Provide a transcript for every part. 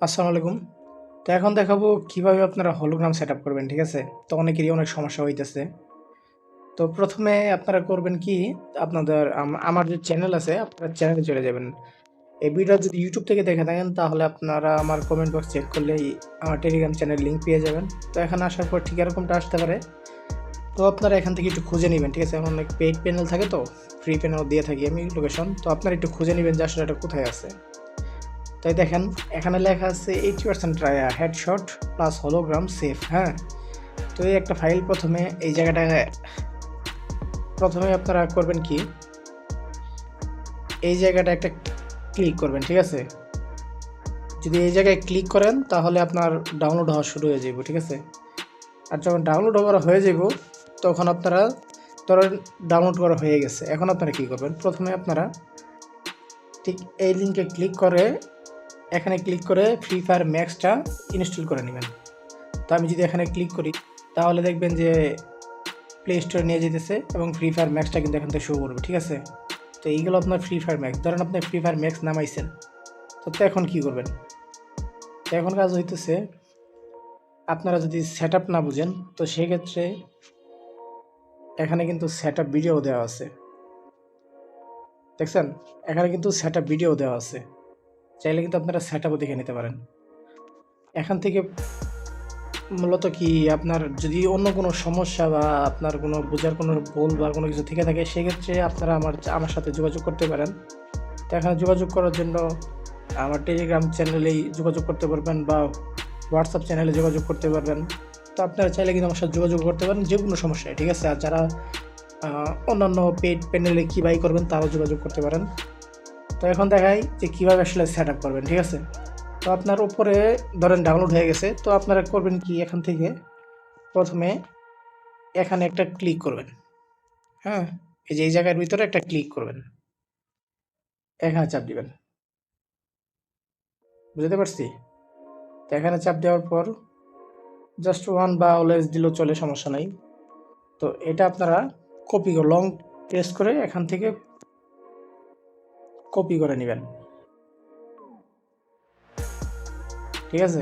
আসসালামু আলাইকুম। তো এখন দেখাবো কিভাবে আপনারা হলোগ্রাম সেটআপ করবেন, ঠিক আছে? তো অনেকেরই অনেক সমস্যা হইতেছে। তো ১ম এ আপনারা করবেন কি, আপনাদের আমার যে চ্যানেল আছে, আপনারা চ্যানেলে চলে যাবেন। এই ভিডিও যদি YouTube থেকে দেখে থাকেন তাহলে আপনারা আমার কমেন্ট বক্স চেক করলেই আমার টেলিগ্রাম চ্যানেল লিঙ্ক পেয়ে যাবেন। তো এখানে আসার পর ঠিক এরকমটা আসতে পারে। তো আপনারা এখান থেকে একটু খুঁজে নিবেন, ঠিক আছে? অনেক পেইড প্যানেল থাকে, তো ফ্রি প্যানেলও দিয়ে থাকি আমি লোকেশন। তো আপনারা একটু খুঁজে নিবেন যে আসলে এটা কোথায় আছে। তাই দেখেন এখানে লেখা আছে 80% হেডশট প্লাস হলোগ্রাম সেফ, হ্যাঁ? তো এই একটা ফাইল এই জায়গাটায় প্রথমে আপনারা করবেন কি, এই জায়গাটা একটা ক্লিক করবেন, ঠিক আছে? যদি এই জায়গায় ক্লিক করেন তাহলে আপনার ডাউনলোড হওয়া শুরু হয়ে যাবে, ঠিক আছে? আর যখন ডাউনলোড হয়ে যাব তখন আপনারা ধরেন ডাউনলোড করা হয়ে গেছে। এখন আপনারা কী করবেন, প্রথমে আপনারা ঠিক এই লিঙ্কে ক্লিক করে এখানে ক্লিক করে ফ্রি ফায়ার ম্যাক্সটা ইনস্টল করে নেবেন। তো আমি যদি এখানে ক্লিক করি তাহলে দেখবেন যে প্লে স্টোরে নিয়ে যেতেছে এবং ফ্রি ফায়ার ম্যাক্সটা কিন্তু এখান থেকে শো করবে, ঠিক আছে? তো এইগুলো আপনার ফ্রি ফায়ার ম্যাক্স, ধরেন আপনি ফ্রি ফায়ার ম্যাক্স নামাইছেন। তো এখন কী করবেন, তো এখন কাজ হইতেছে আপনারা যদি সেট আপ না বুঝেন তো সেক্ষেত্রে এখানে কিন্তু সেট আপ ভিডিও দেওয়া আছে, দেখছেন? এখানে কিন্তু সেট আপ ভিডিও দেওয়া আছে, চাইলে কিন্তু আপনারা সেট আপও দেখে নিতে পারেন এখান থেকে। মূলত কি, আপনার যদি অন্য কোনো সমস্যা বা আপনার কোনো বোঝার কোনো ভুল বা কোনো কিছু থেকে থাকে সেক্ষেত্রে আপনারা আমার সাথে যোগাযোগ করতে পারেন। তো এখানে যোগাযোগ করার জন্য আমার টেলিগ্রাম চ্যানেলেই যোগাযোগ করতে পারবেন বা হোয়াটসঅ্যাপ চ্যানেলে যোগাযোগ করতে পারবেন। তো আপনারা চাইলে কিন্তু আমার সাথে যোগাযোগ করতে পারেন যে কোনো সমস্যায়, ঠিক আছে? আর যারা অন্যান্য পেইড প্যানেলে কী বাই করবেন তারাও যোগাযোগ করতে পারেন। তো এখন দেখাই যে কীভাবে আসলে সেট আপ করবেন, ঠিক আছে? তো আপনার উপরে ধরেন ডাউনলোড হয়ে গেছে, তো আপনারা করবেন কি, এখান থেকে প্রথমে এখানে একটা ক্লিক করবেন, হ্যাঁ? এই যে এই জায়গার ভিতরে একটা ক্লিক করবেন, এখানে চাপ দিবেন, বুঝতে পারছি? তো এখানে চাপ দেওয়ার পর জাস্ট ওয়ান বা অলওয়েজ দিলেও চলে, সমস্যা নাই। তো এটা আপনারা লং প্রেস করে এখান থেকে কপি করে নেবেন, ঠিক আছে?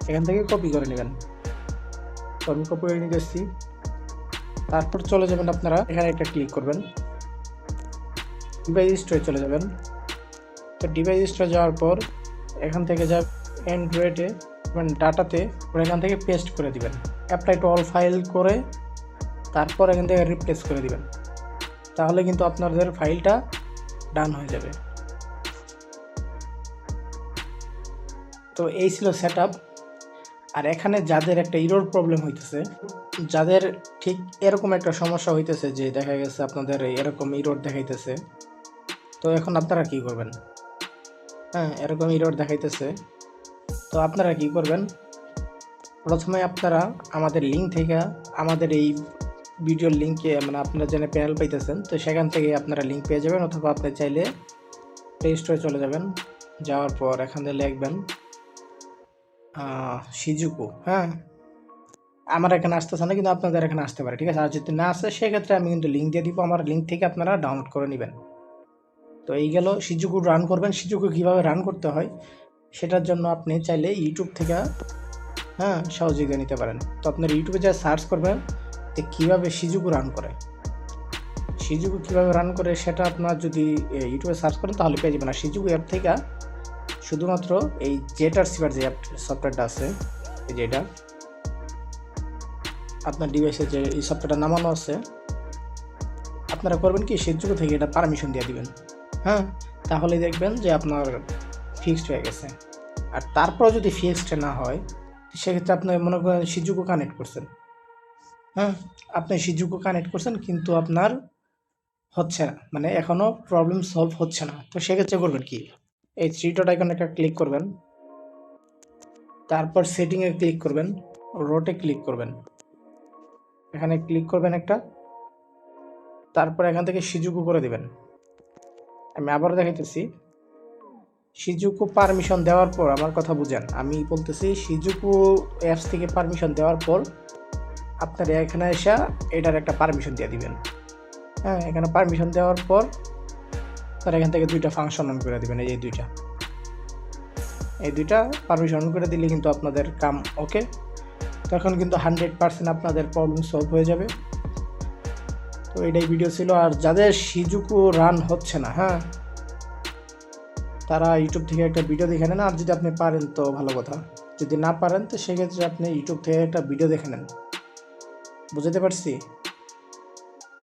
এখান থেকে কপি করে নেবেন। তো আমি কপি করে নিতেছি। তারপর চলে যাবেন আপনারা এখানে একটা ক্লিক করবেন, ডিভাইস স্টোরে চলে যাবেন। তো ডিভাইস স্টোরে যাওয়ার পর এখান থেকে অ্যান্ড্রয়েডে ডাটাতে এখান থেকে পেস্ট করে দিবেন, অ্যাপ্লাই টু অল ফাইল করে তারপর এখান থেকে রিপ্লেস করে দিবেন। তাহলে কিন্তু আপনাদের ফাইলটা ডান হয়ে যাবে। তো এই ছিল সেট আপ। আর এখানে যাদের একটা ইরর প্রবলেম হইতেছে, যাদের ঠিক এরকম একটা সমস্যা হইতেছে যে দেখা গেছে আপনাদের এরকম ইরর দেখাইতেছে, তো এখন আপনারা কি করবেন? হ্যাঁ, এরকম ইরর দেখাইতেছে, তো আপনারা কি করবেন? প্রথমে আপনারা আমাদের লিঙ্ক থেকে আমাদের এই ভিডিওর লিঙ্কে আপনারা যেন প্যানেল পাইতেছেন, তো সেখান থেকে আপনারা লিঙ্ক পেয়ে যাবেন, অথবা আপনি চাইলে প্লে স্টোরে চলে যাবেন। যাওয়ার পর এখানে লিখবেন শিজুকু, হ্যাঁ? আমার এখানে আসতেছে না, কিন্তু আপনাদের এখানে আসতে পারে, ঠিক আছে? আর যদি না আসে সেক্ষেত্রে আমি কিন্তু লিঙ্ক দিয়ে দিব, আমার লিঙ্ক থেকে আপনারা ডাউনলোড করে নেবেন। তো এই গেল শিজুকু রান করবেন। শিজুকু কীভাবে রান করতে হয় সেটার জন্য আপনি চাইলে ইউটিউব থেকে সহযোগিতা নিতে পারেন। তো আপনার ইউটিউবে যা সার্চ করবেন যে কীভাবে শিজুকু রান করে, শিজুকু কীভাবে রান করে সেটা আপনার যদি ইউটিউবে সার্চ করেন তাহলে পেয়ে যাবেন। আর শিজুকু অ্যাপ থেকে শুধুমাত্র এই জেটার সিভার যে অ্যাপ সফটওয়্যারটা আছে, এই যে এটা আপনার ডিভাইসে যে এই সফটওয়্যারটা নামানো আছে, আপনারা করবেন কি, শিজুকু থেকে এটা পারমিশন দিয়ে দিবেন, হ্যাঁ? তাহলে দেখবেন যে আপনার ফিক্সড হয়ে গেছে। আর তারপর যদি ফিক্সড না হয় সেক্ষেত্রে আপনি মনে করেন শিজুকু কানেক্ট করছেন, হ্যাঁ? আপনি শিজুকু কানেক্ট করছেন কিন্তু আপনার হচ্ছে না, এখনও প্রবলেম সলভ হচ্ছে না। তো সেক্ষেত্রে করবেন কি, এই থ্রি ডট আইকনে একটা ক্লিক করবেন, তারপর সেটিংয়ে ক্লিক করবেন, রোটে ক্লিক করবেন, এখানে ক্লিক করবেন একটা, তারপর এখান থেকে শিজুকু করে দিবেন। আমি আবারও দেখাইতেছি, শিজুকু পারমিশন দেওয়ার পর আমার কথা বুঝেন, আমি বলতেছি শিজুকু অ্যাপস থেকে পারমিশন দেওয়ার পর আপনার এখানে এসে এটার একটা পারমিশন দিয়ে দিবেন, হ্যাঁ? এখানে পারমিশন দেওয়ার পর আপনার এখান থেকে দুইটা ফাংশন অন করে দিবেন, এই যে দুইটা, এই দুইটা পারমিশন করে দিলে কিন্তু আপনাদের কাম ওকে। তখন কিন্তু 100% আপনাদের প্রবলেম সলভ হয়ে যাবে। তো এটাই ভিডিও ছিল। আর যাদের শিজুকু রান হচ্ছে না, হ্যাঁ, তারা ইউটিউব থেকে একটা ভিডিও দেখে নেন। আর যদি আপনি পারেন তো ভালো কথা, যদি না পারেন তো সেক্ষেত্রে আপনি ইউটিউব থেকে একটা ভিডিও দেখে নেন। বুঝতে পারছি?